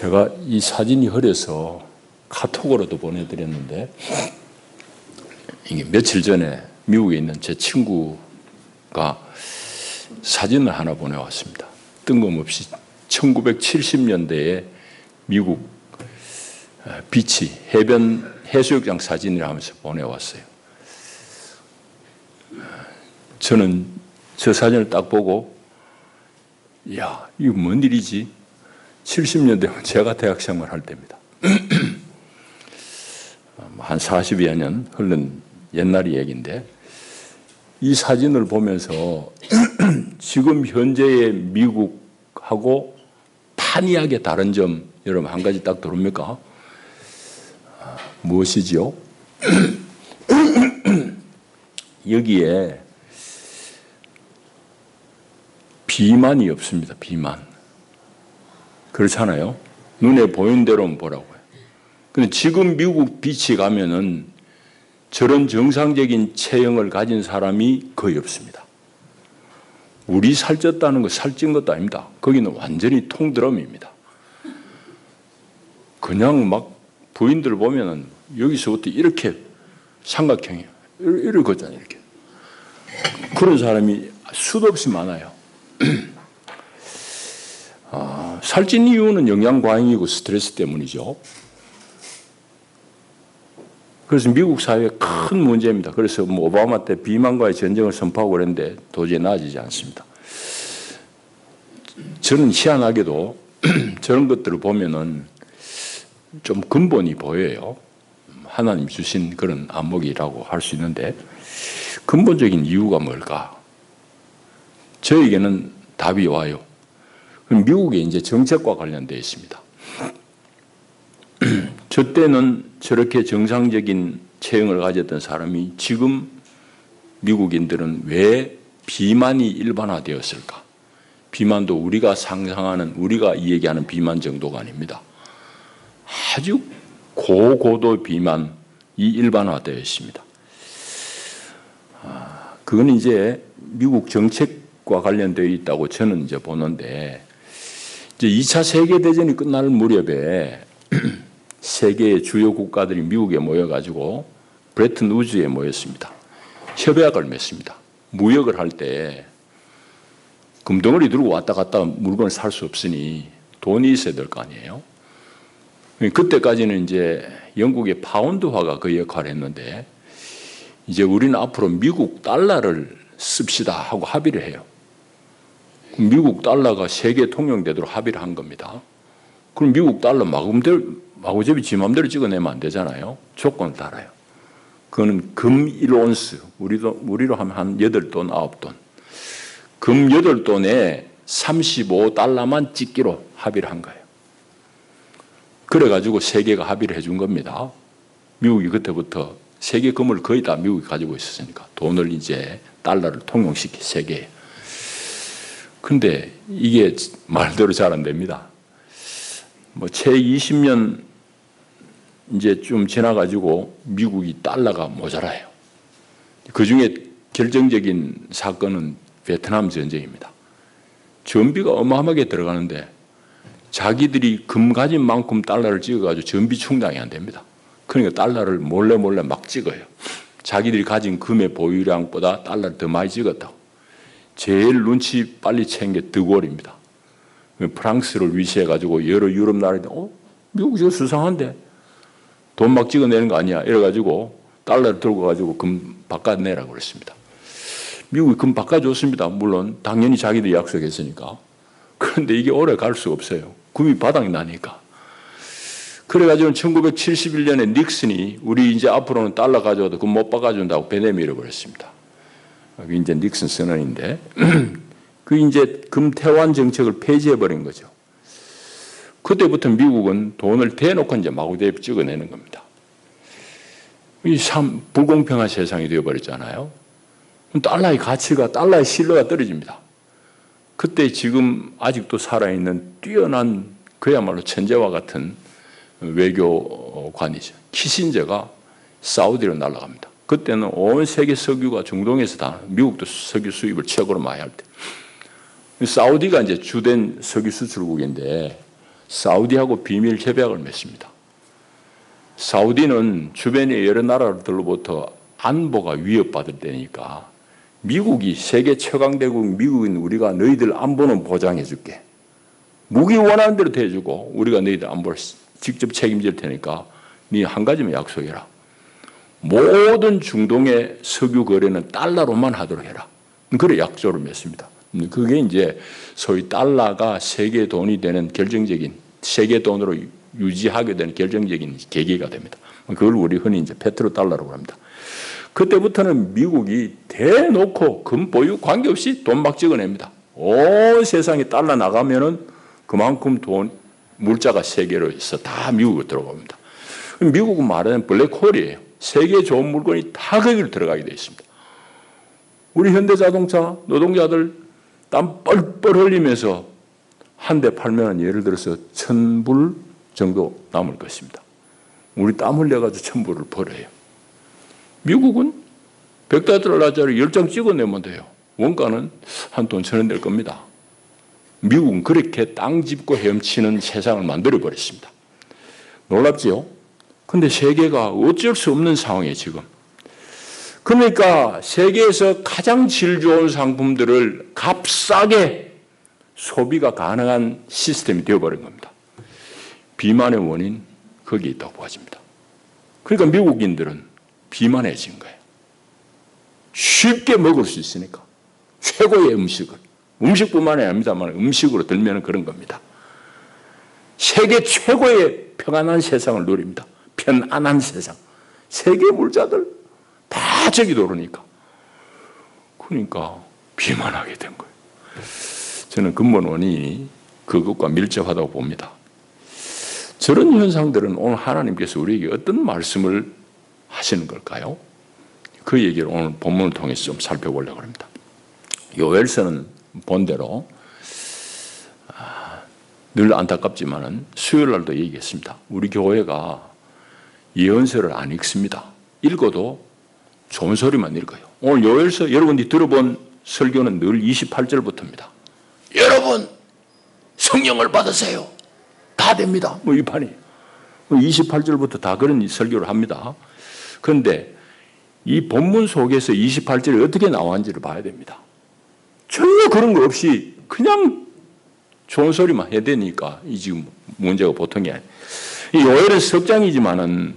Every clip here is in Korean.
제가 이 사진이 흐려서 카톡으로도 보내드렸는데, 이게 며칠 전에 미국에 있는 제 친구가 사진을 하나 보내왔습니다. 뜬금없이 1970년대에 미국 비치, 해변 해수욕장 사진이라 하면서 보내왔어요. 저는 저 사진을 딱 보고, 이야, 이거 뭔 일이지? 70년대면 제가 대학 생활할 때입니다. 한 40여 년 흐른 옛날 얘기인데, 이 사진을 보면서 지금 현재의 미국하고 판이하게 다른 점, 여러분 한 가지 딱 들어옵니까? 무엇이지요? 여기에 비만이 없습니다. 비만. 그렇잖아요. 눈에 보이는 대로만 보라고요. 근데 지금 미국 비치 가면은 저런 정상적인 체형을 가진 사람이 거의 없습니다. 우리 살쪘다는 거 살찐 것도 아닙니다. 거기는 완전히 통드럼입니다. 그냥 막 부인들 보면은 여기서부터 이렇게 삼각형이에요. 이렇게 걷잖아요. 이렇게. 그런 사람이 수도 없이 많아요. 살찐 이유는 영양 과잉이고 스트레스 때문이죠. 그래서 미국 사회의 큰 문제입니다. 그래서 오바마 때 비만과의 전쟁을 선포하고 그랬는데 도저히 나아지지 않습니다. 저는 희한하게도 저런 것들을 보면은 좀 근본이 보여요. 하나님 주신 그런 안목이라고 할 수 있는데, 근본적인 이유가 뭘까? 저에게는 답이 와요. 미국의 이제 정책과 관련되어 있습니다. 저 때는 저렇게 정상적인 체형을 가졌던 사람이 지금 미국인들은 왜 비만이 일반화되었을까? 비만도 우리가 상상하는, 우리가 얘기하는 비만 정도가 아닙니다. 아주 고고도 비만이 일반화되어 있습니다. 그건 이제 미국 정책과 관련되어 있다고 저는 이제 보는데, 이제 2차 세계대전이 끝날 무렵에 세계의 주요 국가들이 미국에 모여가지고 브레튼 우즈에 모였습니다. 협약을 맺습니다. 무역을 할 때 금덩어리 들고 왔다 갔다 물건을 살 수 없으니 돈이 있어야 될 거 아니에요. 그때까지는 이제 영국의 파운드화가 그 역할을 했는데, 이제 우리는 앞으로 미국 달러를 씁시다 하고 합의를 해요. 미국 달러가 세계 통용되도록 합의를 한 겁니다. 그럼 미국 달러 마구잡이 지 맘대로 찍어내면 안 되잖아요. 조건을 달아요. 그거는 금 1온스, 우리로 하면 한 8돈, 9돈. 금 8돈에 35달러만 찍기로 합의를 한 거예요. 그래가지고 세계가 합의를 해준 겁니다. 미국이 그때부터 세계 금을 거의 다 미국이 가지고 있었으니까 돈을 이제 달러를 통용시키 세계에. 근데 이게 말대로 잘 안 됩니다. 채 20년 이제 좀 지나가지고 미국이 달러가 모자라요. 그 중에 결정적인 사건은 베트남 전쟁입니다. 전비가 어마어마하게 들어가는데 자기들이 금 가진 만큼 달러를 찍어가지고 전비 충당이 안 됩니다. 그러니까 달러를 몰래 막 찍어요. 자기들이 가진 금의 보유량보다 달러를 더 많이 찍었다고. 제일 눈치 빨리 채는 게 드골입니다. 프랑스를 위시해가지고 여러 유럽 나라들, 미국 이거 수상한데 돈 막 찍어내는 거 아니야? 이래가지고 달러를 들고 가지고 금 바꿔내라고 그랬습니다. 미국이 금 바꿔줬습니다. 물론 당연히 자기들이 약속했으니까. 그런데 이게 오래 갈 수 없어요. 금이 바닥이 나니까. 그래가지고 1971년에 닉슨이 우리 이제 앞으로는 달러 가져와도 금 못 바꿔준다고 배 내밀어 버렸습니다. 그게 이제 닉슨 선언인데, 그 이제 금 태환 정책을 폐지해 버린 거죠. 그때부터 미국은 돈을 대놓고 이제 마구대에 찍어내는 겁니다. 이 참 불공평한 세상이 되어버렸잖아요. 달러의 가치가, 달러의 신뢰가 떨어집니다. 그때 지금 아직도 살아있는 뛰어난 그야말로 천재와 같은 외교관이죠. 키신저가 사우디로 날아갑니다. 그때는 온 세계 석유가 중동에서 다, 미국도 석유 수입을 최고로 많이 할 때. 사우디가 이제 주된 석유 수출국인데, 사우디하고 비밀 협약을 맺습니다. 사우디는 주변의 여러 나라들로부터 안보가 위협받을 때니까 미국이 세계 최강대국 미국인 우리가 너희들 안보는 보장해 줄게. 무기 원하는 대로 대주고 우리가 너희들 안보를 직접 책임질 테니까 네 한 가지만 약속해라. 모든 중동의 석유 거래는 달러로만 하도록 해라. 그래 약속을 맺습니다. 그게 이제 소위 달러가 세계 돈이 되는 결정적인 세계 돈으로 유지하게 되는 결정적인 계기가 됩니다. 그걸 우리 흔히 이제 페트로 달러라고 합니다. 그때부터는 미국이 대놓고 금보유 관계없이 돈 막 찍어냅니다. 온 세상에 달러 나가면은 그만큼 돈, 물자가 세계로 해서 다 미국으로 들어갑니다. 미국은 말하자면 블랙홀이에요. 세계 좋은 물건이 다 거기로 들어가게 되어 있습니다. 우리 현대자동차 노동자들 땀 뻘뻘 흘리면서 한 대 팔면 예를 들어서 1,000불 정도 남을 것입니다. 우리 땀 흘려가지고 1,000불을 벌어요. 미국은 $100짜리 10장 찍어내면 돼요. 원가는 한 돈 1,000원 될 겁니다. 미국은 그렇게 땅 짚고 헤엄치는 세상을 만들어버렸습니다. 놀랍지요? 근데 세계가 어쩔 수 없는 상황이에요, 지금. 그러니까 세계에서 가장 질 좋은 상품들을 값싸게 소비가 가능한 시스템이 되어버린 겁니다. 비만의 원인, 거기에 있다고 보아집니다. 그러니까 미국인들은 비만해진 거예요. 쉽게 먹을 수 있으니까. 최고의 음식뿐만이 아닙니다만 음식으로 들면 그런 겁니다. 세계 최고의 평안한 세상을 누립니다. 편안한 세상. 세계 물자들 다 저기 도르니까. 그러니까 비만하게 된 거예요. 저는 근본 원인이 그것과 밀접하다고 봅니다. 저런 현상들은 오늘 하나님께서 우리에게 어떤 말씀을 하시는 걸까요? 그 얘기를 오늘 본문을 통해서 좀 살펴보려고 합니다. 요엘서는 본대로 늘 안타깝지만은 수요일 날도 얘기했습니다. 우리 교회가 예언서를 안 읽습니다. 읽어도 좋은 소리만 읽어요. 오늘 요엘서 여러분들이 들어본 설교는 늘 28절부터입니다. 여러분 성령을 받으세요. 다 됩니다. 이 판이 28절부터 다 그런 설교를 합니다. 그런데 이 본문 속에서 28절이 어떻게 나왔는지를 봐야 됩니다. 전혀 그런 거 없이 그냥 좋은 소리만 해야 되니까 이 지금 문제가 보통이 아니에요. 이 요엘은 석장이지만은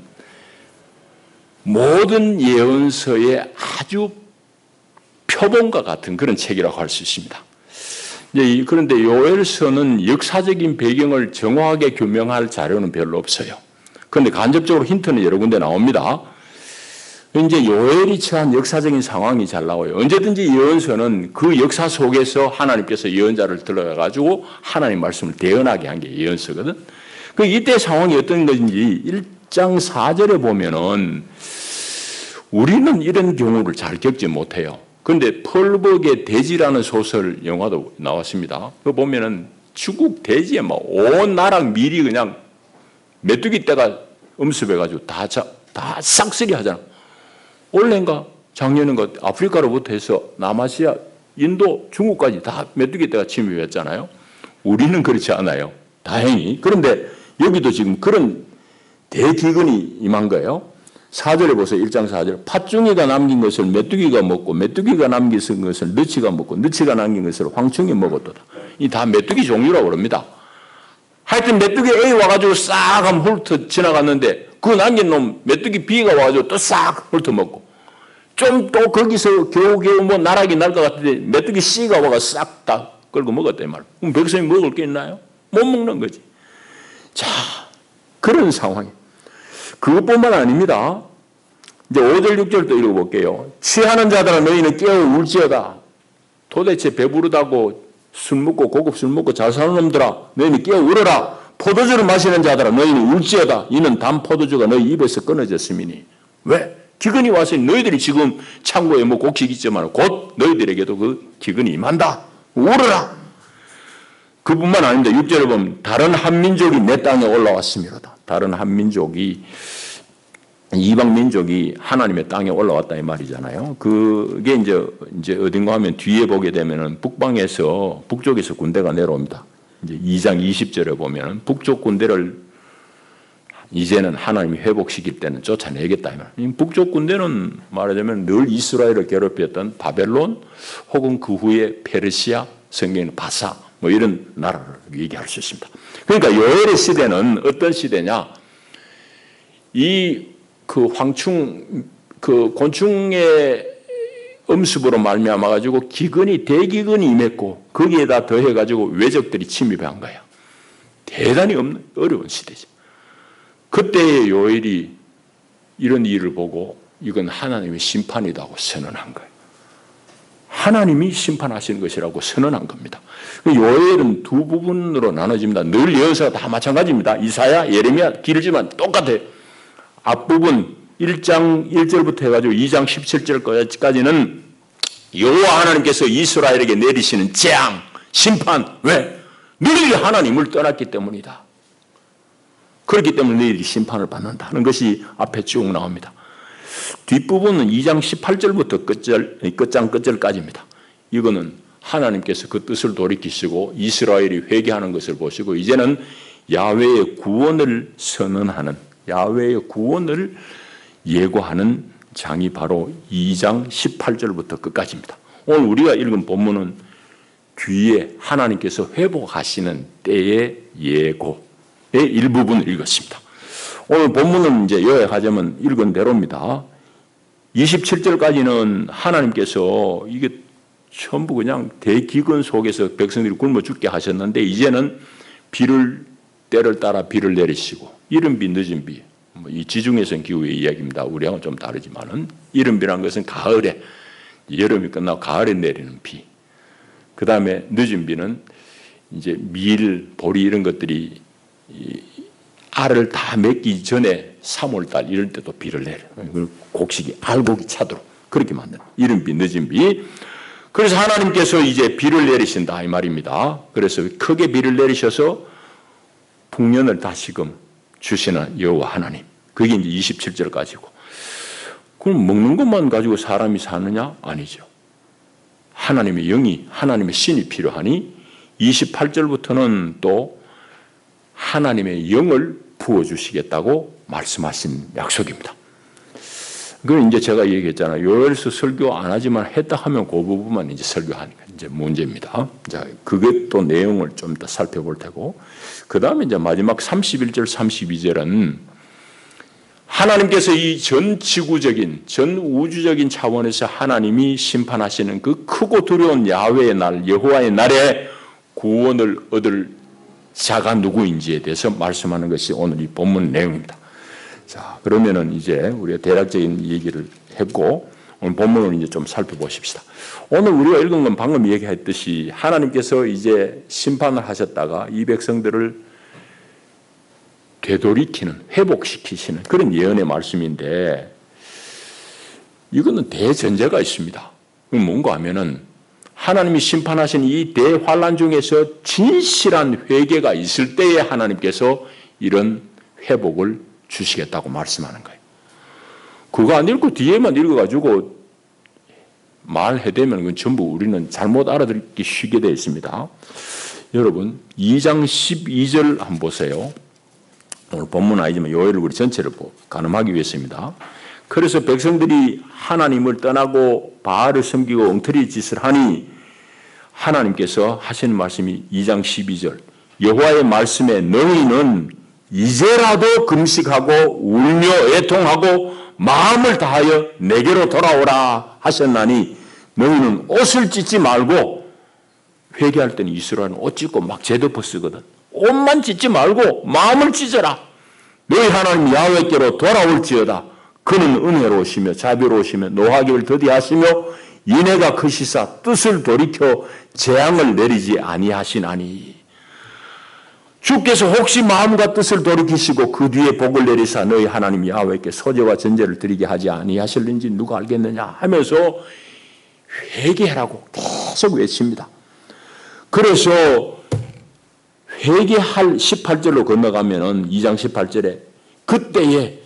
모든 예언서의 아주 표본과 같은 그런 책이라고 할 수 있습니다. 그런데 요엘서는 역사적인 배경을 정확하게 규명할 자료는 별로 없어요. 그런데 간접적으로 힌트는 여러 군데 나옵니다. 이제 요엘이 처한 역사적인 상황이 잘 나와요. 언제든지 예언서는 그 역사 속에서 하나님께서 예언자를 들어가가지고 하나님 말씀을 대언하게 한 게 예언서거든. 이때 상황이 어떤 것인지 1장 4절에 보면은 우리는 이런 경우를 잘 겪지 못해요. 그런데 펄벅의 대지라는 소설 영화도 나왔습니다. 그거 보면은 중국 대지에 막 온 나라 밀이 그냥 메뚜기 떼가 엄습해가지고 다 싹쓸이 하잖아. 올해인가 작년인가 아프리카로부터 해서 남아시아, 인도, 중국까지 다 메뚜기 떼가 침입했잖아요. 우리는 그렇지 않아요. 다행히. 그런데 여기도 지금 그런 대기근이 임한 거예요. 4절에 보세요. 1장 4절. 팥중이가 남긴 것을 메뚜기가 먹고 메뚜기가 남긴 것을 너치가 먹고 너치가 남긴 것을 황충이 먹었도다. 이 다 메뚜기 종류라고 그럽니다. 하여튼 메뚜기 A 와가지고 싹 하면 훑어 지나갔는데 그 남긴 놈 메뚜기 B가 와가지고 또 싹 훑어먹고 좀 또 거기서 겨우겨우 뭐 나락이 날 것 같은데 메뚜기 C가 와가 싹 다 끌고 먹었단 말이에요. 그럼 백성이 먹을 게 있나요? 못 먹는 거지. 자, 그런 상황이에요. 그것뿐만 아닙니다. 이제 5절 6절도 읽어볼게요. 취하는 자들아 너희는 깨어 울지어다. 도대체 배부르다고 술 먹고 고급 술 먹고 잘 사는 놈들아 너희는 깨어 울어라. 포도주를 마시는 자들아 너희는 울지어다. 이는 단 포도주가 너희 입에서 끊어졌음이니. 왜? 기근이 와서 너희들이 지금 창고에 뭐 곡식 있지만 곧 너희들에게도 그 기근이 임한다. 울어라. 그뿐만 아닙니다. 6절에 보면 다른 한 민족이 내 땅에 올라왔음이로다. 다른 한 민족이 이방 민족이 하나님의 땅에 올라왔다 이 말이잖아요. 그게 이제 어딘가 하면 뒤에 보게 되면은 북쪽에서 군대가 내려옵니다. 이제 2장 20절에 보면 북쪽 군대를 이제는 하나님이 회복시킬 때는 쫓아내겠다. 북쪽 군대는 말하자면 늘 이스라엘을 괴롭혔던 바벨론 혹은 그 후에 페르시아, 성경에는 바사 뭐 이런 나라를 얘기할 수 있습니다. 그러니까 요엘의 시대는 어떤 시대냐? 이 그 황충 그 곤충의 음습으로 말미암아 가지고 기근이 대기근이 임했고 거기에다 더해 가지고 외적들이 침입한 거야. 대단히 어려운 시대죠. 그때의 요엘이 이런 일을 보고 이건 하나님의 심판이라고 선언한 거예요. 하나님이 심판하시는 것이라고 선언한 겁니다. 요엘은 두 부분으로 나눠집니다. 늘 예언서가 다 마찬가지입니다. 이사야, 예레미야 길지만 똑같아요. 앞부분 1장 1절부터 해가지고 2장 17절까지는 여호와 하나님께서 이스라엘에게 내리시는 재앙, 심판. 왜? 너희들이 하나님을 떠났기 때문이다. 그렇기 때문에 너희들이 심판을 받는다는 것이 앞에 쭉 나옵니다. 뒷부분은 2장 18절부터 끝장 끝절까지입니다. 이거는 하나님께서 그 뜻을 돌이키시고 이스라엘이 회개하는 것을 보시고 이제는 야훼의 구원을 선언하는 야훼의 구원을 예고하는 장이 바로 2장 18절부터 끝까지입니다. 오늘 우리가 읽은 본문은 뒤에 하나님께서 회복하시는 때의 예고의 일부분을 읽었습니다. 오늘 본문은 이제 요약하자면 읽은 대로입니다. 27절까지는 하나님께서 이게 전부 그냥 대기근 속에서 백성들이 굶어 죽게 하셨는데 이제는 때를 따라 비를 내리시고 이른 비 늦은 비, 이 지중해성 기후의 이야기입니다. 우리하고는 좀 다르지만은 이른 비라는 것은 가을에 여름이 끝나고 가을에 내리는 비. 그 다음에 늦은 비는 이제 밀, 보리 이런 것들이 알을 다 맺기 전에 3월달 이럴 때도 비를 내려요. 곡식이 알곡이 차도록 그렇게 만드는 이른 비, 늦은 비. 그래서 하나님께서 이제 비를 내리신다 이 말입니다. 그래서 크게 비를 내리셔서 풍년을 다시금 주시는 여호와 하나님. 그게 이제 27절까지고. 그럼 먹는 것만 가지고 사람이 사느냐? 아니죠. 하나님의 영이, 하나님의 신이 필요하니 28절부터는 또 하나님의 영을 부어주시겠다고 말씀하신 약속입니다. 그건 이제 제가 얘기했잖아요. 요엘서 설교 안 하지만 했다 하면 그 부분만 이제 설교하니까 이제 문제입니다. 자, 그게 또 내용을 좀 더 살펴볼 테고. 그 다음에 이제 마지막 31절, 32절은 하나님께서 이 전 지구적인, 전 우주적인 차원에서 하나님이 심판하시는 그 크고 두려운 야훼의 날, 여호와의 날에 구원을 얻을 자가 누구인지에 대해서 말씀하는 것이 오늘 이 본문 내용입니다. 자, 그러면은 이제 우리가 대략적인 얘기를 했고, 오늘 본문을 이제 좀 살펴보십시다. 오늘 우리가 읽은 건 방금 얘기했듯이 하나님께서 이제 심판을 하셨다가 이 백성들을 되돌이키는, 회복시키시는 그런 예언의 말씀인데, 이거는 대전제가 있습니다. 뭔가 하면은 하나님이 심판하신 이 대환란 중에서 진실한 회개가 있을 때에 하나님께서 이런 회복을 주시겠다고 말씀하는 거예요. 그거 안 읽고 뒤에만 읽어가지고 말해대면 그건 전부 우리는 잘못 알아듣기 쉽게 되어 있습니다. 여러분 2장 12절 한번 보세요. 오늘 본문 아니지만 요엘을 우리 전체를 가늠하기 위해서입니다. 그래서 백성들이 하나님을 떠나고 바알을 섬기고 엉터리 짓을 하니 하나님께서 하시는 말씀이 2장 12절 여호와의 말씀에 너희는 이제라도 금식하고 울며 애통하고 마음을 다하여 내게로 돌아오라 하셨나니 너희는 옷을 찢지 말고 회개할 때는 이스라엘은 옷 찢고 막 제덮어 쓰거든. 옷만 찢지 말고 마음을 찢어라. 너희 하나님 야훼께로 돌아올지어다. 그는 은혜로우시며 자비로우시며 노하기를 더디하시며 인애가 크시사 뜻을 돌이켜 재앙을 내리지 아니하시나니 주께서 혹시 마음과 뜻을 돌이키시고 그 뒤에 복을 내리사 너희 하나님 야훼께 소제와 전제를 드리게 하지 아니하실는지 누가 알겠느냐 하면서 회개하라고 계속 외칩니다. 그래서 회개할 18절로 건너가면은 2장 18절에 그때에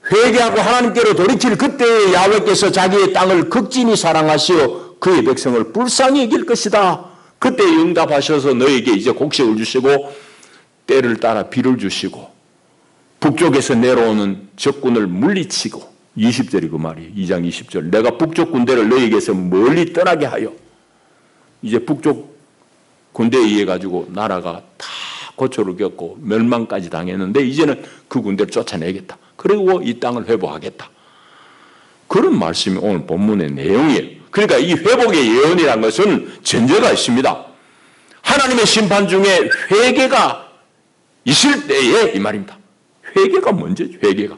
회개하고 하나님께로 돌이킬 그때에 야훼께서 자기의 땅을 극진히 사랑하시어 그의 백성을 불쌍히 여길 것이다. 그때 응답하셔서 너에게 이제 곡식을 주시고 때를 따라 비를 주시고 북쪽에서 내려오는 적군을 물리치고 20절이 그 말이에요. 2장 20절. 내가 북쪽 군대를 너에게서 멀리 떠나게 하여 이제 북쪽 군대에 의해 가지고 나라가 다 고초를 겪고 멸망까지 당했는데 이제는 그 군대를 쫓아내겠다. 그리고 이 땅을 회복하겠다. 그런 말씀이 오늘 본문의 내용이에요. 그러니까 이 회복의 예언이라는 것은 전제가 있습니다. 하나님의 심판 중에 회개가 있을 때에 이 말입니다. 회개가 먼저죠. 회개가.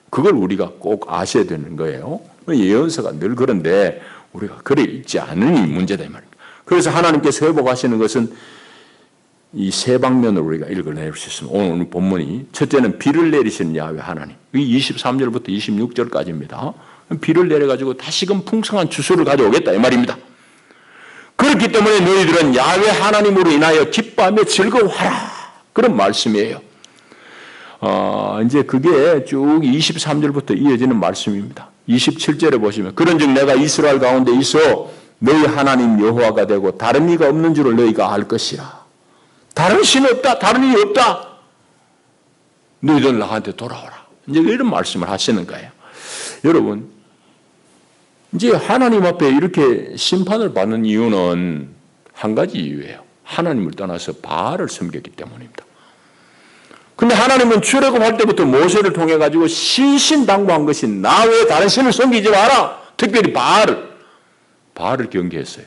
그걸 우리가 꼭 아셔야 되는 거예요. 예언서가 늘 그런데 우리가 그래 읽지 않으니 문제다 이 말입니다. 그래서 하나님께서 회복하시는 것은 이 세 방면으로 우리가 읽어낼 수 있습니다. 오늘 본문이 첫째는 비를 내리시는 야훼 하나님. 이 23절부터 26절까지입니다. 비를 내려가지고 다시금 풍성한 주수를 가져오겠다 이 말입니다. 그렇기 때문에 너희들은 야훼 하나님으로 인하여 기뻐하며 즐거워하라. 그런 말씀이에요. 이제 그게 쭉 23절부터 이어지는 말씀입니다. 27절에 보시면 그런즉 내가 이스라엘 가운데 있어 너희 하나님 여호와가 되고 다른 이가 없는 줄을 너희가 알 것이라. 다른 신 없다. 다른 이 없다. 너희들 나한테 돌아오라. 이제 이런 말씀을 하시는 거예요. 여러분, 이제 하나님 앞에 이렇게 심판을 받는 이유는 한 가지 이유예요. 하나님을 떠나서 바알을 섬겼기 때문입니다. 근데 하나님은 출애굽할 때부터 모세를 통해 가지고 신신당부한 것이 나 외에 다른 신을 섬기지 마라. 특별히 바알을 경계했어요.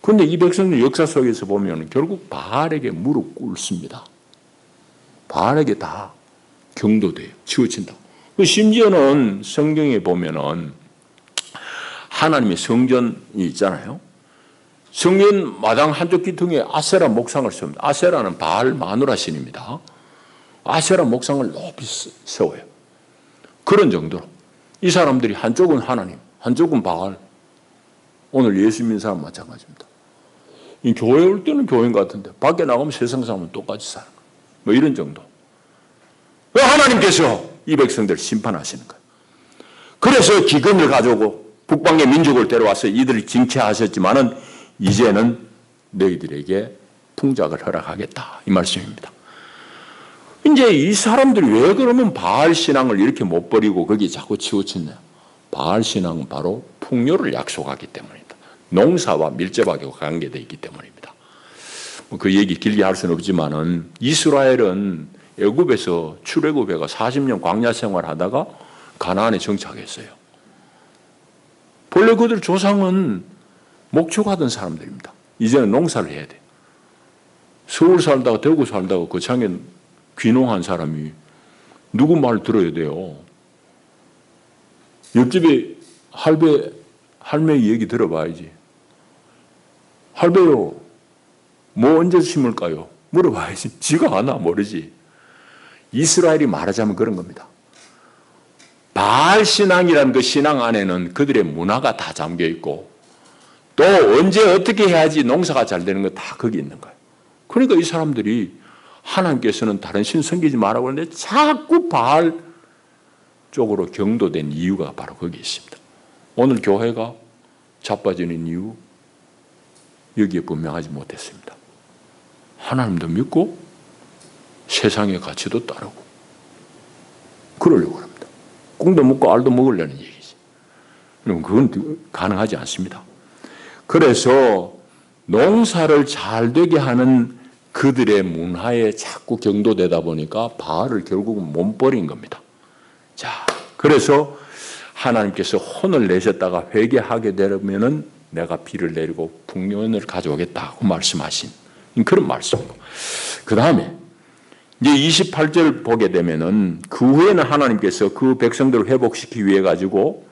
그런데 이 백성들 역사 속에서 보면 결국 바알에게 무릎 꿇습니다. 바알에게 다 경도돼요. 치우친다고. 심지어는 성경에 보면은 하나님의 성전이 있잖아요. 성전 마당 한쪽 기둥에 아세라 목상을 세웁니다. 아세라는 바알 마누라 신입니다. 아세라 목상을 높이 세워요. 그런 정도로 이 사람들이 한쪽은 하나님, 한쪽은 바알. 오늘 예수 믿는 사람 마찬가지입니다. 이 교회 올 때는 교인 같은데 밖에 나가면 세상 사람은 똑같이 사는 거예요. 뭐 이런 정도. 하나님께서 이 백성들을 심판하시는 거예요. 그래서 기근을 가져오고 북방의 민족을 데려와서 이들을 징계하셨지만은 이제는 너희들에게 풍작을 허락하겠다. 이 말씀입니다. 이제 이 사람들이 왜 그러면 바알 신앙을 이렇게 못 버리고 거기에 자꾸 치우쳤냐? 바알 신앙은 바로 풍요를 약속하기 때문입니다. 농사와 밀접하게 관계되어 있기 때문입니다. 그 얘기 길게 할 수는 없지만은 이스라엘은 애굽에서 출애굽해가 40년 광야 생활하다가 가나안에 정착했어요. 본래 그들 조상은 목축하던 사람들입니다. 이제는 농사를 해야 돼. 서울 살다가 대구 살다가 거창에 귀농한 사람이 누구 말 들어야 돼요. 옆집에 할매 얘기 들어봐야지. 할배요, 뭐 언제 심을까요? 물어봐야지. 지가 아나 모르지. 이스라엘이 말하자면 그런 겁니다. 바알 신앙이라는 그 신앙 안에는 그들의 문화가 다 잠겨 있고 또 언제 어떻게 해야지 농사가 잘 되는 거 다 거기 있는 거예요. 그러니까 이 사람들이 하나님께서는 다른 신 섬기지 말라고 하는데 자꾸 바알 쪽으로 경도된 이유가 바로 거기 있습니다. 오늘 교회가 자빠지는 이유 여기에 분명하지 못했습니다. 하나님도 믿고 세상의 가치도 따르고 그러려고 합니다. 꽁도 먹고 알도 먹으려는 얘기지. 그럼 그건 가능하지 않습니다. 그래서 농사를 잘 되게 하는 그들의 문화에 자꾸 경도되다 보니까 바알을 결국은 못 버린 겁니다. 자, 그래서 하나님께서 혼을 내셨다가 회개하게 되면은 내가 비를 내리고 풍년을 가져오겠다고 말씀하신 그런 말씀이고. 그 다음에 이제 28절 보게 되면은 그 후에는 하나님께서 그 백성들을 회복시키기 위해 가지고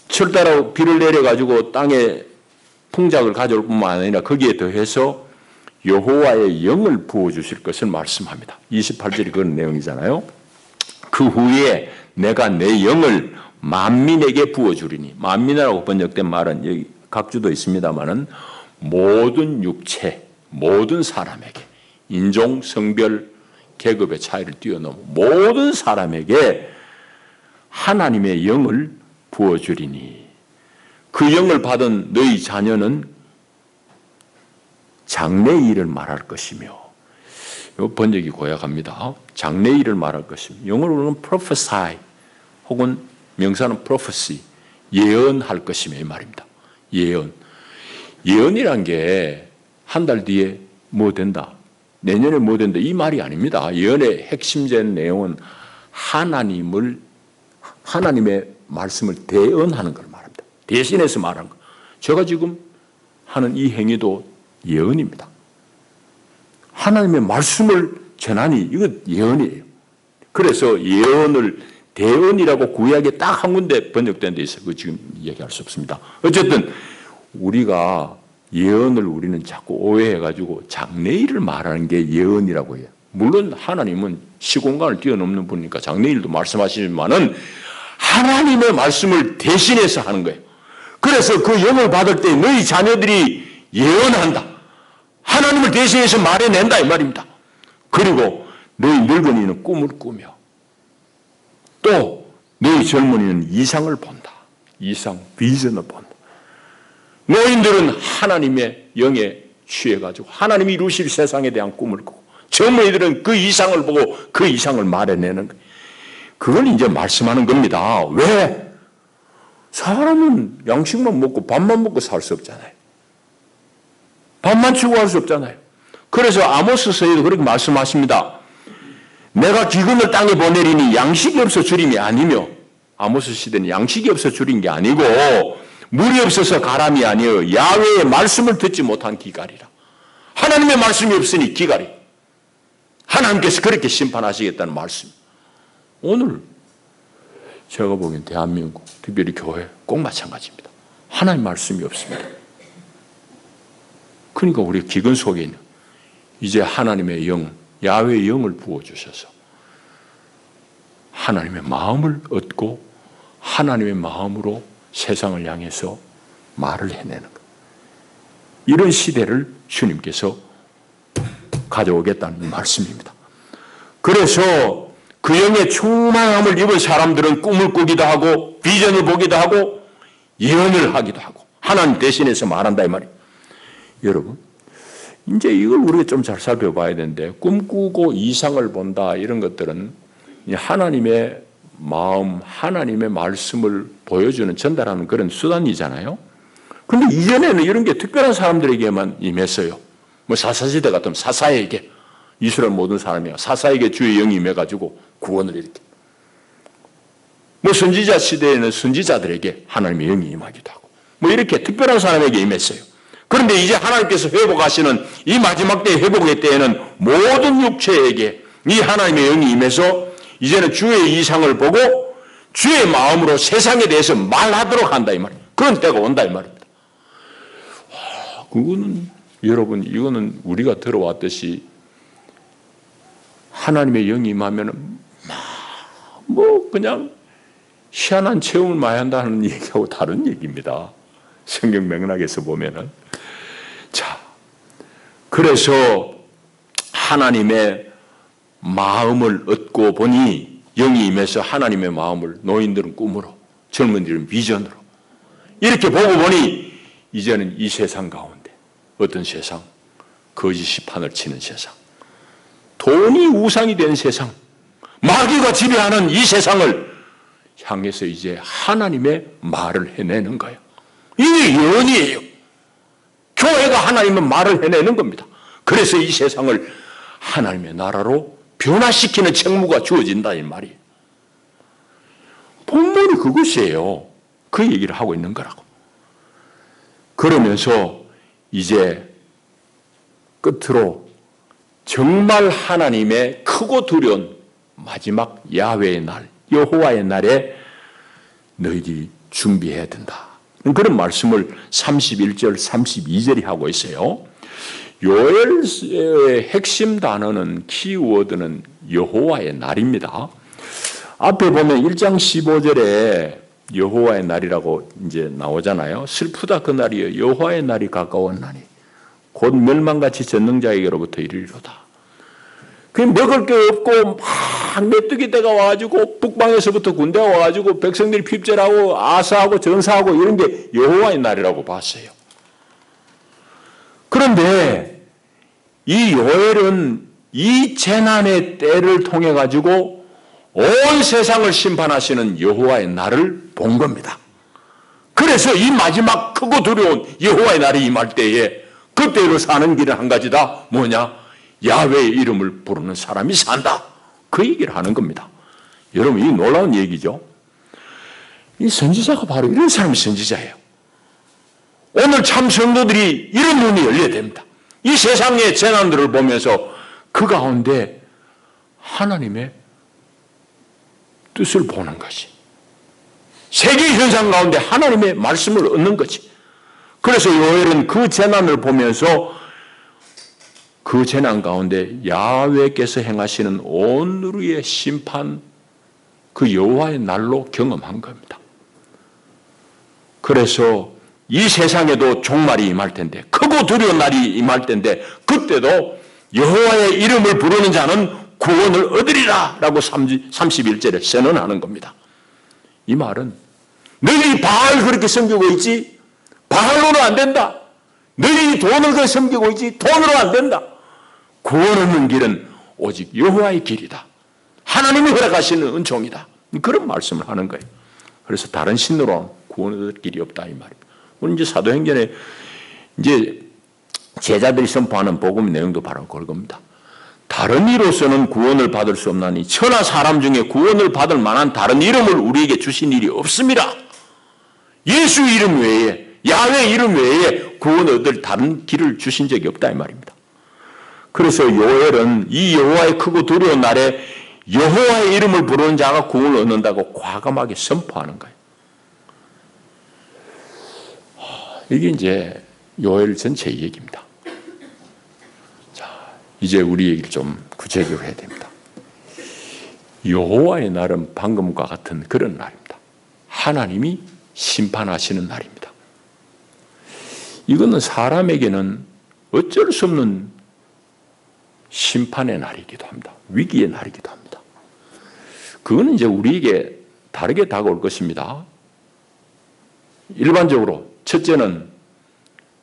철따라 비를 내려 가지고 땅에 풍작을 가져올 뿐만 아니라 거기에 더해서 여호와의 영을 부어주실 것을 말씀합니다. 28절이 그런 내용이잖아요. 그 후에 내가 내 영을 만민에게 부어주리니, 만민이라고 번역된 말은 여기 각주도 있습니다만은 모든 육체, 모든 사람에게 인종, 성별, 계급의 차이를 뛰어넘어 모든 사람에게 하나님의 영을 부어주리니 그 영을 받은 너희 자녀는 장래의 일을 말할 것이며, 이 번역이 고약합니다. 장래의 일을 말할 것이며, 영어로는 prophesy 혹은 명사는 prophecy, 예언할 것이며 이 말입니다. 예언. 예언이란 게 한 달 뒤에 뭐 된다, 내년에 뭐 된다, 이 말이 아닙니다. 예언의 핵심적인 내용은 하나님의 말씀을 대언하는 걸 말합니다. 대신해서 말하는 거. 제가 지금 하는 이 행위도 예언입니다. 하나님의 말씀을 전하니 이거 예언이에요. 그래서 예언을 대언이라고 구약에 딱 한 군데 번역된 데 있어요. 그거 지금 얘기할 수 없습니다. 어쨌든 우리가 예언을 우리는 자꾸 오해해가지고 장래일을 말하는 게 예언이라고 해요. 물론 하나님은 시공간을 뛰어넘는 분이니까 장래일도 말씀하시지만은 하나님의 말씀을 대신해서 하는 거예요. 그래서 그 영을 받을 때 너희 자녀들이 예언한다, 하나님을 대신해서 말해낸다 이 말입니다. 그리고 너희 늙은이는 꿈을 꾸며 또 너희 젊은이는 이상을 본다. 이상, 비전을 본다. 노인들은 하나님의 영에 취해가지고 하나님이 이루실 세상에 대한 꿈을 꾸고, 젊은이들은 그 이상을 보고 그 이상을 말해내는 거예요. 그걸 이제 말씀하는 겁니다. 왜? 사람은 양식만 먹고 밥만 먹고 살 수 없잖아요. 밥만 추구할 수 없잖아요. 그래서 아모스서에도 그렇게 말씀하십니다. 내가 기근을 땅에 보내리니 양식이 없어 주림이 아니며, 아모스 시대는 양식이 없어 주린 게 아니고 물이 없어서 가람이 아니여 야훼의 말씀을 듣지 못한 기갈이라. 하나님의 말씀이 없으니 기갈이. 하나님께서 그렇게 심판하시겠다는 말씀. 오늘 제가 보기엔 대한민국, 특별히 교회 꼭 마찬가지입니다. 하나님 말씀이 없습니다. 그러니까 우리 기근 속에 있는 이제 하나님의 영, 야훼의 영을 부어주셔서 하나님의 마음을 얻고 하나님의 마음으로 세상을 향해서 말을 해내는 것. 이런 시대를 주님께서 가져오겠다는 말씀입니다. 그래서 그 영의 충만함을 입은 사람들은 꿈을 꾸기도 하고 비전을 보기도 하고 예언을 하기도 하고 하나님 대신해서 말한다 이 말이에요. 여러분, 이제 이걸 우리가 좀 잘 살펴봐야 되는데, 꿈꾸고 이상을 본다 이런 것들은 하나님의 마음, 하나님의 말씀을 보여주는, 전달하는 그런 수단이잖아요. 그런데 이전에는 이런 게 특별한 사람들에게만 임했어요. 뭐 사사시대 같으면 사사에게, 이스라엘 모든 사람이 사사에게 주의 영이 임해가지고 구원을 이렇게. 뭐 선지자 시대에는 선지자들에게 하나님의 영이 임하기도 하고, 뭐 이렇게 특별한 사람에게 임했어요. 그런데 이제 하나님께서 회복하시는 이 마지막 때의 회복의 때에는 모든 육체에게 이 하나님의 영이 임해서 이제는 주의 이상을 보고 주의 마음으로 세상에 대해서 말하도록 한다 이 말이에요. 그런 때가 온다 이 말입니다. 그거는 여러분, 이거는 우리가 들어왔듯이 하나님의 영이 임하면 뭐 그냥 희한한 체험을 많이 한다는 얘기하고 다른 얘기입니다. 성경 맥락에서 보면은. 자, 그래서 하나님의 마음을 얻고 보니 영이 임해서 하나님의 마음을, 노인들은 꿈으로, 젊은이들은 비전으로 이렇게 보고 보니 이제는 이 세상 가운데 어떤 세상? 거짓이 판을 치는 세상, 돈이 우상이 된 세상, 마귀가 지배하는 이 세상을 향해서 이제 하나님의 말을 해내는 거예요. 이게 예언이에요. 교회가 하나님의 말을 해내는 겁니다. 그래서 이 세상을 하나님의 나라로 변화시키는 책무가 주어진다 이 말이에요. 본문이 그것이에요. 그 얘기를 하고 있는 거라고. 그러면서 이제 끝으로 정말 하나님의 크고 두려운 마지막 야훼의 날, 여호와의 날에 너희들이 준비해야 된다. 그런 말씀을 31절, 32절이 하고 있어요. 요엘의 핵심 단어는, 키워드는 여호와의 날입니다. 앞에 보면 1장 15절에 여호와의 날이라고 이제 나오잖아요. 슬프다 그 날이여, 여호와의 날이 가까웠나니 곧 멸망같이 전능자에게로부터 이르리로다. 그 먹을 게 없고 막 메뚜기 때가 와가지고 북방에서부터 군대가 와가지고 백성들이 핍절하고 아사하고 전사하고 이런 게 여호와의 날이라고 봤어요. 그런데 이 요엘은 이 재난의 때를 통해 가지고 온 세상을 심판하시는 여호와의 날을 본 겁니다. 그래서 이 마지막 크고 두려운 여호와의 날이 임할 때에 그때로 사는 길은 한 가지다. 뭐냐? 야훼의 이름을 부르는 사람이 산다. 그 얘기를 하는 겁니다. 여러분, 이 놀라운 얘기죠. 이 선지자가 바로 이런 사람이 선지자예요. 오늘 참 성도들이 이런 눈이 열려야 됩니다. 이 세상의 재난들을 보면서 그 가운데 하나님의 뜻을 보는 것이, 세계 현상 가운데 하나님의 말씀을 얻는 거지. 그래서 요엘은 그 재난을 보면서 그 재난 가운데 야훼께서 행하시는 온누리의 심판, 그 여호와의 날로 경험한 겁니다. 그래서 이 세상에도 종말이 임할 텐데, 크고 두려운 날이 임할 텐데, 그때도 여호와의 이름을 부르는 자는 구원을 얻으리라 라고 31절에 선언하는 겁니다. 이 말은 너희 바알 그렇게 섬기고 있지? 바알로는 안 된다. 너희 돈을 그렇게 섬기고 있지? 돈으로 안 된다. 구원 얻는 길은 오직 여호와의 길이다. 하나님이 허락하시는 은총이다. 그런 말씀을 하는 거예요. 그래서 다른 신으로 구원 얻을 길이 없다 이 말입니다. 오늘 이제 사도행전에 이제 제자들이 선포하는 복음의 내용도 바로 그겁니다. 다른 이로서는 구원을 받을 수 없나니 천하 사람 중에 구원을 받을 만한 다른 이름을 우리에게 주신 일이 없습니다. 예수 이름 외에, 야훼 이름 외에 구원 얻을 다른 길을 주신 적이 없다 이 말입니다. 그래서 요엘은 이 여호와의 크고 두려운 날에 여호와의 이름을 부르는 자가 구원을 얻는다고 과감하게 선포하는 거예요. 이게 이제 요엘 전체 얘기입니다. 자, 이제 우리 얘기를 좀 구체적으로 해야 됩니다. 여호와의 날은 방금과 같은 그런 날입니다. 하나님이 심판하시는 날입니다. 이거는 사람에게는 어쩔 수 없는 심판의 날이기도 합니다. 위기의 날이기도 합니다. 그거는 이제 우리에게 다르게 다가올 것입니다. 일반적으로 첫째는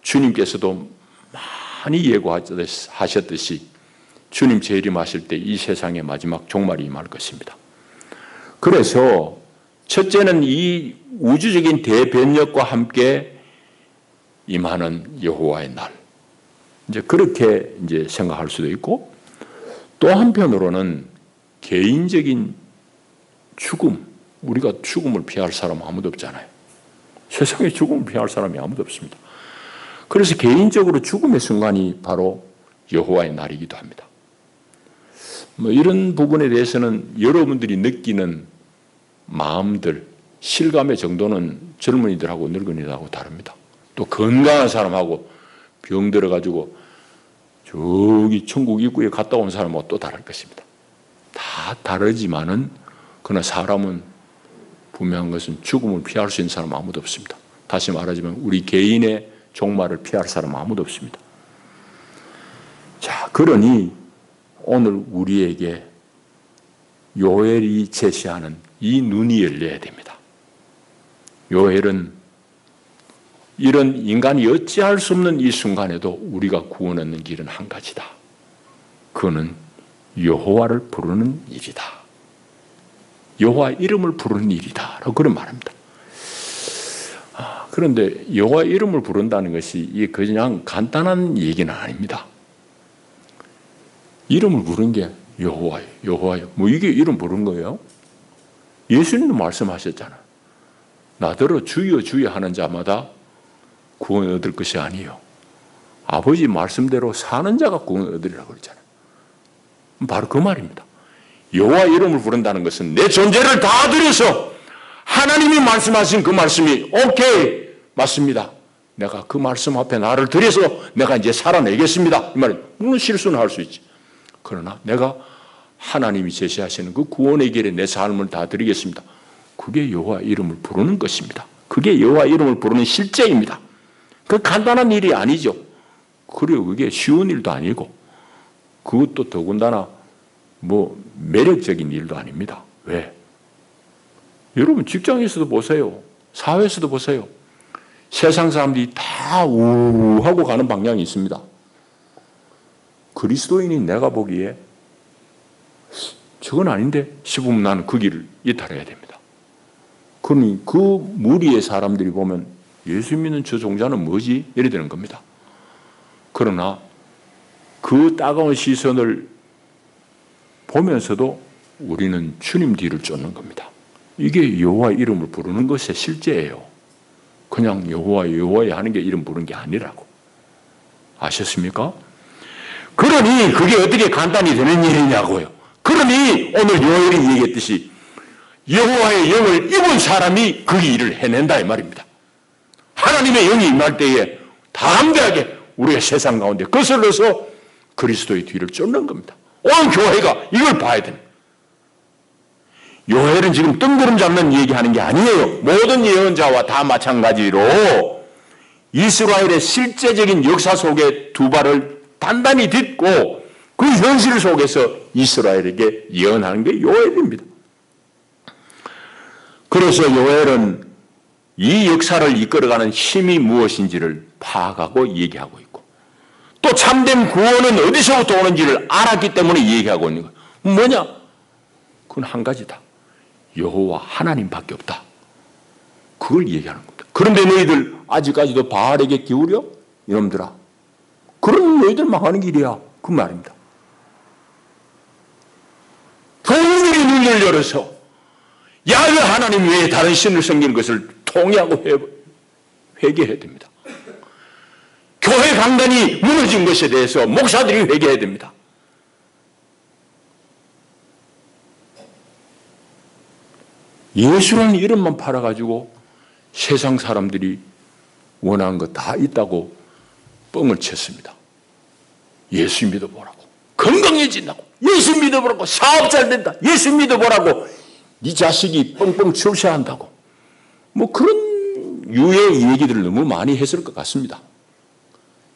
주님께서도 많이 예고하셨듯이 주님 재림하실 때 이 세상의 마지막 종말이 임할 것입니다. 그래서 첫째는 이 우주적인 대변력과 함께 임하는 여호와의 날. 이제 그렇게 이제 생각할 수도 있고, 또 한편으로는 개인적인 죽음, 우리가 죽음을 피할 사람 아무도 없잖아요. 세상에 죽음을 피할 사람이 아무도 없습니다. 그래서 개인적으로 죽음의 순간이 바로 여호와의 날이기도 합니다. 뭐 이런 부분에 대해서는 여러분들이 느끼는 마음들, 실감의 정도는 젊은이들하고 늙은이들하고 다릅니다. 또 건강한 사람하고 병 들어가지고 저기 천국 입구에 갔다 온 사람하고 또 다를 것입니다. 다 다르지만은 그러나 사람은 분명한 것은 죽음을 피할 수 있는 사람 아무도 없습니다. 다시 말하자면 우리 개인의 종말을 피할 사람 아무도 없습니다. 자, 그러니 오늘 우리에게 요엘이 제시하는 이 눈이 열려야 됩니다. 요엘은 이런 인간이 어찌할 수 없는 이 순간에도 우리가 구원 얻는 길은 한 가지다. 그거는 여호와를 부르는 일이다. 여호와 이름을 부르는 일이다. 라고 그런 말합니다. 그런데 여호와 이름을 부른다는 것이 이게 그냥 간단한 얘기는 아닙니다. 이름을 부른 게 여호와예요. 여호와요. 뭐 이게 이름 부른 거예요? 예수님도 말씀하셨잖아요. 나더러 주여 주여 하는 자마다 구원 얻을 것이 아니에요. 아버지 말씀대로 사는 자가 구원 얻으리라고 그랬잖아요. 바로 그 말입니다. 여호와 이름을 부른다는 것은 내 존재를 다 들여서 하나님이 말씀하신 그 말씀이 오케이 맞습니다. 내가 그 말씀 앞에 나를 들여서 내가 이제 살아내겠습니다. 이 말이에요. 물론 실수는 할 수 있지. 그러나 내가 하나님이 제시하시는 그 구원의 길에 내 삶을 다 드리겠습니다. 그게 여호와 이름을 부르는 것입니다. 그게 여호와 이름을 부르는 실제입니다. 그 간단한 일이 아니죠. 그리고 그게 쉬운 일도 아니고 그것도 더군다나 뭐 매력적인 일도 아닙니다. 왜? 여러분 직장에서도 보세요. 사회에서도 보세요. 세상 사람들이 다 우하고 가는 방향이 있습니다. 그리스도인인 내가 보기에 저건 아닌데 싶으면 나는 그 길을 이탈해야 됩니다. 그러니 그 무리의 사람들이 보면 예수 믿는 저 종자는 뭐지? 이래 되는 겁니다. 그러나 그 따가운 시선을 보면서도 우리는 주님 뒤를 쫓는 겁니다. 이게 여호와의 이름을 부르는 것의 실제예요. 그냥 여호와 하는 게 이름 부르는 게 아니라고. 아셨습니까? 그러니 그게 어떻게 간단히 되는 일이냐고요. 그러니 오늘 요엘이 얘기했듯이 여호와의 영을 입은 사람이 그 일을 해낸다 이 말입니다. 하나님의 영이 임할 때에 담대하게 우리가 세상 가운데 거슬러서 그리스도의 뒤를 쫓는 겁니다. 온 교회가 이걸 봐야 됩니다. 요엘은 지금 뜬구름 잡는 얘기하는 게 아니에요. 모든 예언자와 다 마찬가지로 이스라엘의 실제적인 역사 속에 두 발을 단단히 딛고 그 현실 속에서 이스라엘에게 예언하는 게 요엘입니다. 그래서 요엘은 이 역사를 이끌어가는 힘이 무엇인지를 파악하고 얘기하고 있고 또 참된 구원은 어디서부터 오는지를 알았기 때문에 얘기하고 있는 거예요. 뭐냐? 그건 한 가지다. 여호와 하나님밖에 없다. 그걸 얘기하는 겁니다. 그런데 너희들 아직까지도 바알에게 기울여? 이놈들아. 그런 너희들 망하는 길이야. 그 말입니다. 교인들이 눈을 열어서 야훼 하나님 외에 다른 신을 섬기는 것을 통회하고 회개해야 됩니다. 교회 강단이 무너진 것에 대해서 목사들이 회개해야 됩니다. 예수라는 이름만 팔아가지고 세상 사람들이 원하는 거 다 있다고 뻥을 쳤습니다. 예수 믿어보라고. 건강해진다고. 예수 믿어보라고. 사업 잘 된다. 예수 믿어보라고. 네 자식이 뻥뻥 출세한다고. 뭐 그런 유의 얘기들을 너무 많이 했을 것 같습니다.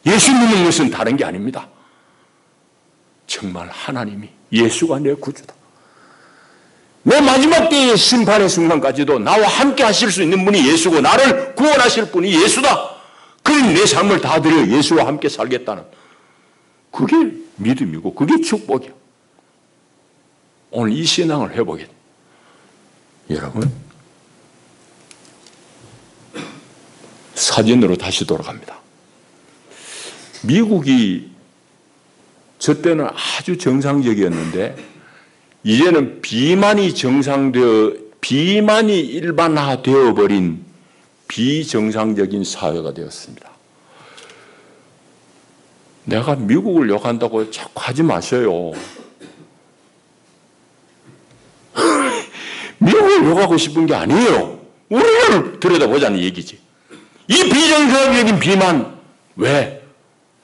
예수 믿는 것은 다른 게 아닙니다. 정말 하나님이 예수가 내 구주다. 내 마지막 때의 심판의 순간까지도 나와 함께 하실 수 있는 분이 예수고 나를 구원하실 분이 예수다. 그러니 내 삶을 다 드려 예수와 함께 살겠다는 그게 믿음이고 그게 축복이야. 오늘 이 신앙을 해보겠다. 여러분 사진으로 다시 돌아갑니다. 미국이 저 때는 아주 정상적이었는데 이제는 비만이 일반화되어 버린 비정상적인 사회가 되었습니다. 내가 미국을 욕한다고 자꾸 하지 마셔요. 미국을 욕하고 싶은 게 아니에요. 우리를 들여다보자는 얘기지. 이 비정상적인 비만 왜?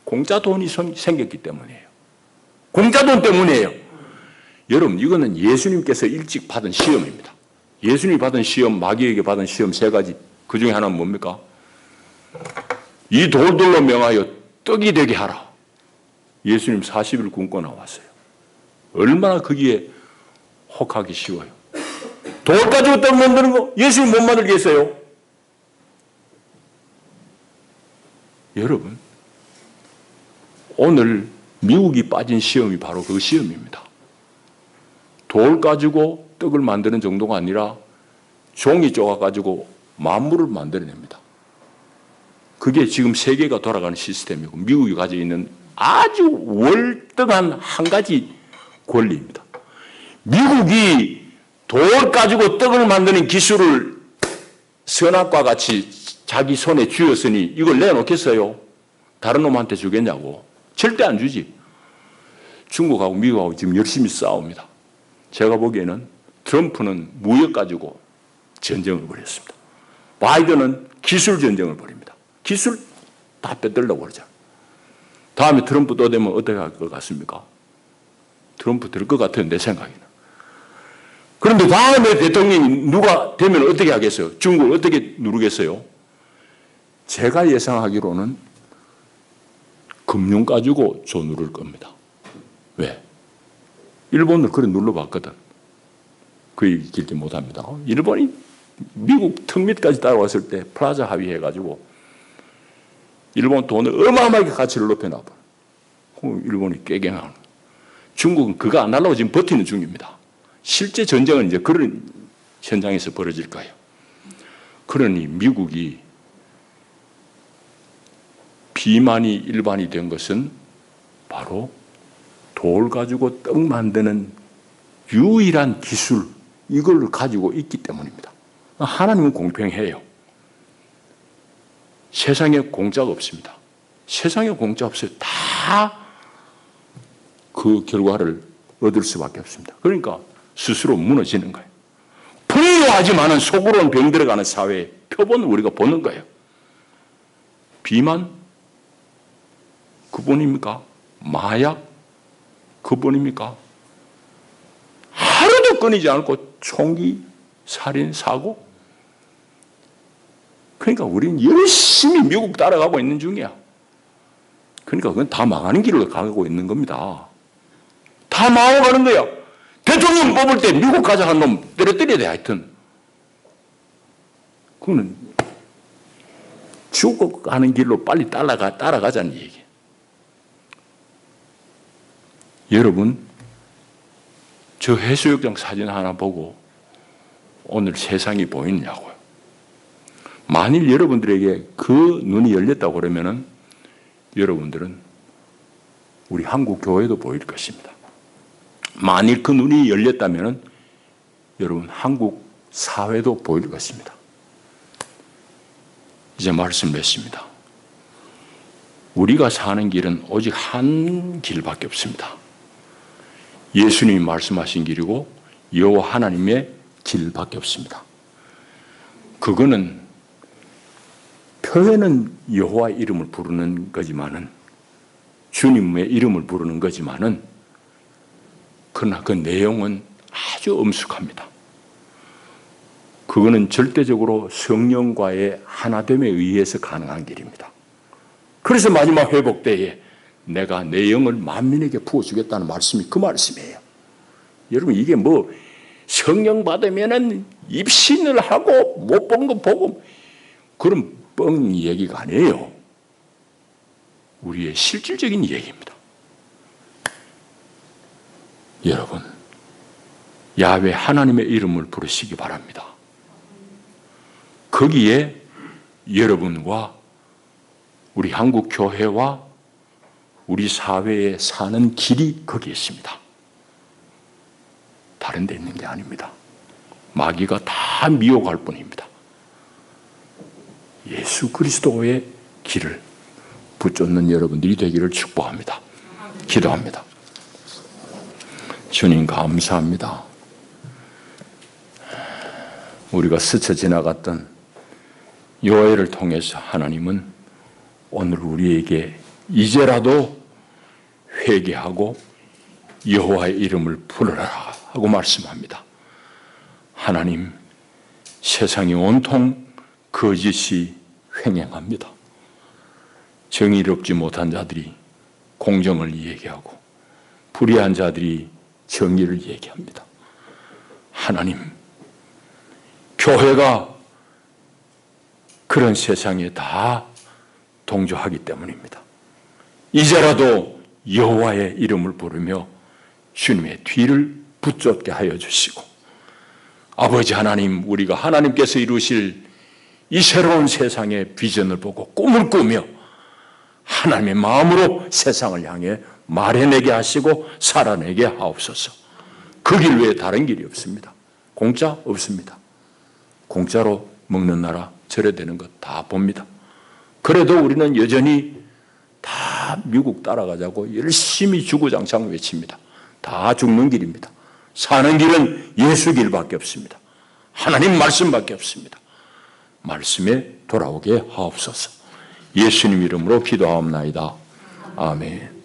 공짜 돈이 생겼기 때문이에요. 공짜 돈 때문이에요. 여러분 이거는 예수님께서 일찍 받은 시험입니다. 예수님이 받은 시험, 마귀에게 받은 시험 세 가지. 그 중에 하나는 뭡니까? 이 돌들로 명하여 떡이 되게 하라. 예수님 40일 굶고 나왔어요. 얼마나 거기에 혹하기 쉬워요. 돌 가지고 떡 만드는 거 예수님 못 만들겠어요? 여러분 오늘 미국이 빠진 시험이 바로 그 시험입니다. 돌 가지고 떡을 만드는 정도가 아니라 종이 쪼가가지고 만물을 만들어냅니다. 그게 지금 세계가 돌아가는 시스템이고 미국이 가지고 있는 아주 월등한 한 가지 권리입니다. 미국이 돌 가지고 떡을 만드는 기술을 선악과 같이 자기 손에 쥐었으니 이걸 내놓겠어요? 다른 놈한테 주겠냐고. 절대 안 주지. 중국하고 미국하고 지금 열심히 싸웁니다. 제가 보기에는 트럼프는 무역 가지고 전쟁을 벌였습니다. 바이든은 기술 전쟁을 벌입니다. 기술 다 빼들려고 그러잖아요. 다음에 트럼프 또 되면 어떻게 할 것 같습니까? 트럼프 될 것 같아요, 내 생각에는. 그런데 다음에 대통령이 누가 되면 어떻게 하겠어요? 중국을 어떻게 누르겠어요? 제가 예상하기로는 금융 가지고 누를 겁니다. 왜? 일본을 그래 눌러봤거든. 그 얘기 길게 못합니다. 일본이 미국 턱 밑까지 따라왔을 때 플라자 합의해가지고 일본 돈을 어마어마하게 가치를 높여놔봐. 일본이 깨갱하는 거예요. 중국은 그거 안 하려고 지금 버티는 중입니다. 실제 전쟁은 이제 그런 현장에서 벌어질 거예요. 그러니 미국이 비만이 일반이 된 것은 바로 돌 가지고 떡 만드는 유일한 기술, 이걸 가지고 있기 때문입니다. 하나님은 공평해요. 세상에 공짜가 없습니다. 세상에 공짜 없어요. 다 그 결과를 얻을 수밖에 없습니다. 그러니까 스스로 무너지는 거예요. 풍요하지만은 속으로는 병들어가는 사회의 표본을 우리가 보는 거예요. 비만? 그뿐입니까? 마약? 그뿐입니까? 하루도 끊이지 않고 총기, 살인, 사고? 그러니까 우리는 열심히 미국 따라가고 있는 중이야. 그러니까 그건 다 망하는 길로 가고 있는 겁니다. 다 망해가는 거야. 대통령 뽑을 때 미국 가져간 놈 때려야 돼, 하여튼. 그거는 죽어가는 길로 빨리 따라가자는 얘기예요. 여러분, 저 해수욕장 사진 하나 보고 오늘 세상이 보이느냐고요. 만일 여러분들에게 그 눈이 열렸다고 그러면은 여러분들은 우리 한국 교회도 보일 것입니다. 만일 그 눈이 열렸다면은 여러분 한국 사회도 보일 것입니다. 이제 말씀 맺습니다. 우리가 사는 길은 오직 한 길밖에 없습니다. 예수님이 말씀하신 길이고 여호와 하나님의 길밖에 없습니다. 그거는 표현은 여호와 이름을 부르는 거지만은 주님의 이름을 부르는 거지만은 그러나 그 내용은 아주 엄숙합니다. 그거는 절대적으로 성령과의 하나됨에 의해서 가능한 길입니다. 그래서 마지막 회복 때에 내가 내 영을 만민에게 부어주겠다는 말씀이 그 말씀이에요. 여러분 이게 뭐 성령 받으면은 입신을 하고 못 본 거 보고 그런 뻥 얘기가 아니에요. 우리의 실질적인 얘기입니다. 여러분, 야훼 하나님의 이름을 부르시기 바랍니다. 거기에 여러분과 우리 한국 교회와 우리 사회에 사는 길이 거기에 있습니다. 다른 데 있는 게 아닙니다. 마귀가 다 미혹할 뿐입니다. 예수 그리스도의 길을 붙잡는 여러분들이 되기를 축복합니다. 기도합니다. 주님 감사합니다. 우리가 스쳐 지나갔던 요엘을 통해서 하나님은 오늘 우리에게 이제라도 회개하고 여호와의 이름을 부르라 하고 말씀합니다. 하나님, 세상이 온통 거짓이 횡행합니다. 정의롭지 못한 자들이 공정을 얘기하고 불의한 자들이 정의를 얘기합니다. 하나님, 교회가 그런 세상에 다 동조하기 때문입니다. 이제라도 여호와의 이름을 부르며 주님의 뒤를 붙잡게 하여 주시고 아버지 하나님, 우리가 하나님께서 이루실 이 새로운 세상의 비전을 보고 꿈을 꾸며 하나님의 마음으로 세상을 향해 말해내게 하시고 살아내게 하옵소서. 그 길 외에 다른 길이 없습니다. 공짜 없습니다. 공짜로 먹는 나라 절여되는 것 다 봅니다. 그래도 우리는 여전히 다 미국 따라가자고 열심히 주구장창 외칩니다. 다 죽는 길입니다. 사는 길은 예수 길밖에 없습니다. 하나님 말씀밖에 없습니다. 말씀에 돌아오게 하옵소서. 예수님 이름으로 기도하옵나이다. 아멘.